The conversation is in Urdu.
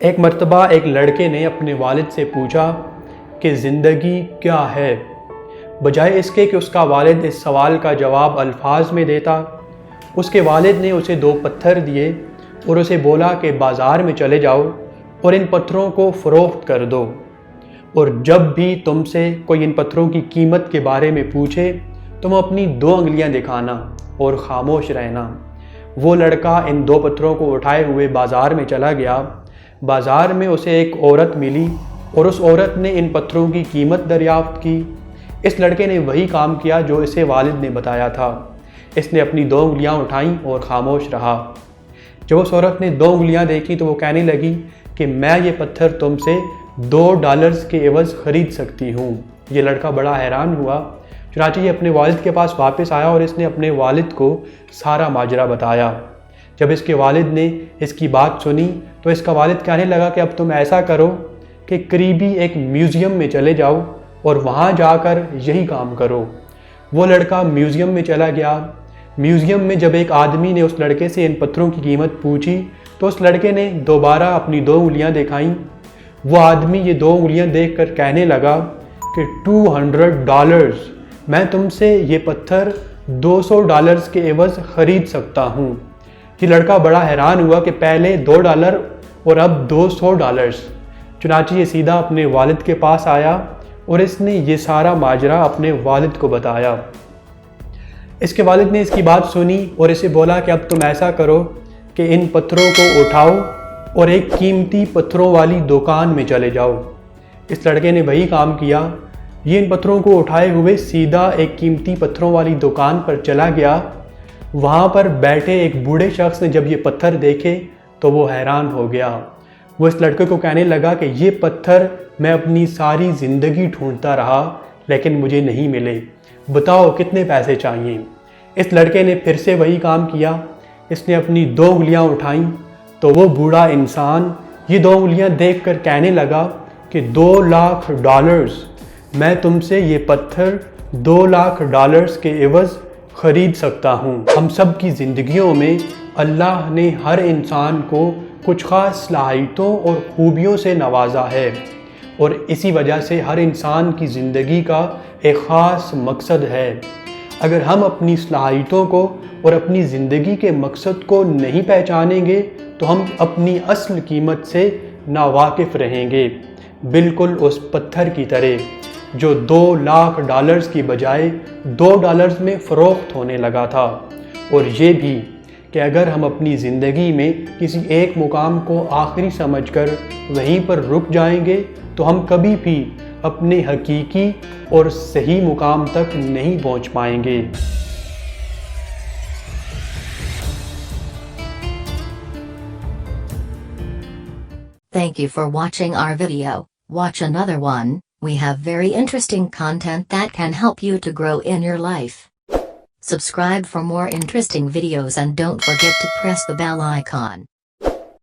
ایک مرتبہ ایک لڑکے نے اپنے والد سے پوچھا کہ زندگی کیا ہے؟ بجائے اس کے کہ اس کا والد اس سوال کا جواب الفاظ میں دیتا، اس کے والد نے اسے 2 پتھر دیے اور اسے بولا کہ بازار میں چلے جاؤ اور ان پتھروں کو فروخت کر دو، اور جب بھی تم سے کوئی ان پتھروں کی قیمت کے بارے میں پوچھے تم اپنی 2 انگلیاں دکھانا اور خاموش رہنا۔ وہ لڑکا ان 2 پتھروں کو اٹھائے ہوئے بازار میں چلا گیا۔ بازار میں اسے ایک عورت ملی اور اس عورت نے ان پتھروں کی قیمت دریافت کی۔ اس لڑکے نے وہی کام کیا جو اسے والد نے بتایا تھا۔ اس نے اپنی 2 انگلیاں اٹھائیں اور خاموش رہا۔ جب اس عورت نے 2 انگلیاں دیکھی تو وہ کہنے لگی کہ میں یہ پتھر تم سے $2 کے عوض خرید سکتی ہوں۔ یہ لڑکا بڑا حیران ہوا، چنانچہ یہ اپنے والد کے پاس واپس آیا اور اس نے اپنے والد کو سارا ماجرا بتایا۔ جب اس کے والد نے اس کی بات سنی تو اس کا والد کہنے لگا کہ اب تم ایسا کرو کہ قریبی ایک میوزیم میں چلے جاؤ اور وہاں جا کر یہی کام کرو۔ وہ لڑکا میوزیم میں چلا گیا۔ میوزیم میں جب ایک آدمی نے اس لڑکے سے ان پتھروں کی قیمت پوچھی تو اس لڑکے نے دوبارہ اپنی 2 انگلیاں دکھائیں۔ وہ آدمی یہ 2 انگلیاں دیکھ کر کہنے لگا کہ $200، میں تم سے یہ پتھر $200 کے عوض خرید سکتا ہوں۔ یہ لڑکا بڑا حیران ہوا کہ پہلے $2 اور اب $200۔ چنانچہ یہ سیدھا اپنے والد کے پاس آیا اور اس نے یہ سارا ماجرا اپنے والد کو بتایا۔ اس کے والد نے اس کی بات سنی اور اسے بولا کہ اب تم ایسا کرو کہ ان پتھروں کو اٹھاؤ اور ایک قیمتی پتھروں والی دکان میں چلے جاؤ۔ اس لڑکے نے وہی کام کیا۔ یہ ان پتھروں کو اٹھائے ہوئے سیدھا ایک قیمتی پتھروں والی دکان پر چلا گیا۔ وہاں پر بیٹھے ایک بوڑھے شخص نے جب یہ پتھر دیکھے تو وہ حیران ہو گیا۔ وہ اس لڑکے کو کہنے لگا کہ یہ پتھر میں اپنی ساری زندگی ڈھونڈتا رہا لیکن مجھے نہیں ملے، بتاؤ کتنے پیسے چاہیے؟ اس لڑکے نے پھر سے وہی کام کیا۔ اس نے اپنی 2 انگلیاں اٹھائیں تو وہ بوڑھا انسان یہ 2 انگلیاں دیکھ کر کہنے لگا کہ $2 لاکھ، میں تم سے یہ پتھر $2 لاکھ کے عوض خرید سکتا ہوں۔ ہم سب کی زندگیوں میں اللہ نے ہر انسان کو کچھ خاص صلاحیتوں اور خوبیوں سے نوازا ہے، اور اسی وجہ سے ہر انسان کی زندگی کا ایک خاص مقصد ہے۔ اگر ہم اپنی صلاحیتوں کو اور اپنی زندگی کے مقصد کو نہیں پہچانیں گے تو ہم اپنی اصل قیمت سے ناواقف رہیں گے، بالکل اس پتھر کی طرح جو $2 لاکھ کی بجائے $2 میں فروخت ہونے لگا تھا۔ اور یہ بھی کہ اگر ہم اپنی زندگی میں کسی ایک مقام کو آخری سمجھ کر وہیں پر رک جائیں گے تو ہم کبھی بھی اپنے حقیقی اور صحیح مقام تک نہیں پہنچ پائیں گے۔ Thank you for watching our video. Watch another one. We have very interesting content that can help you to grow in your life. Subscribe for more interesting videos and don't forget to press the bell icon.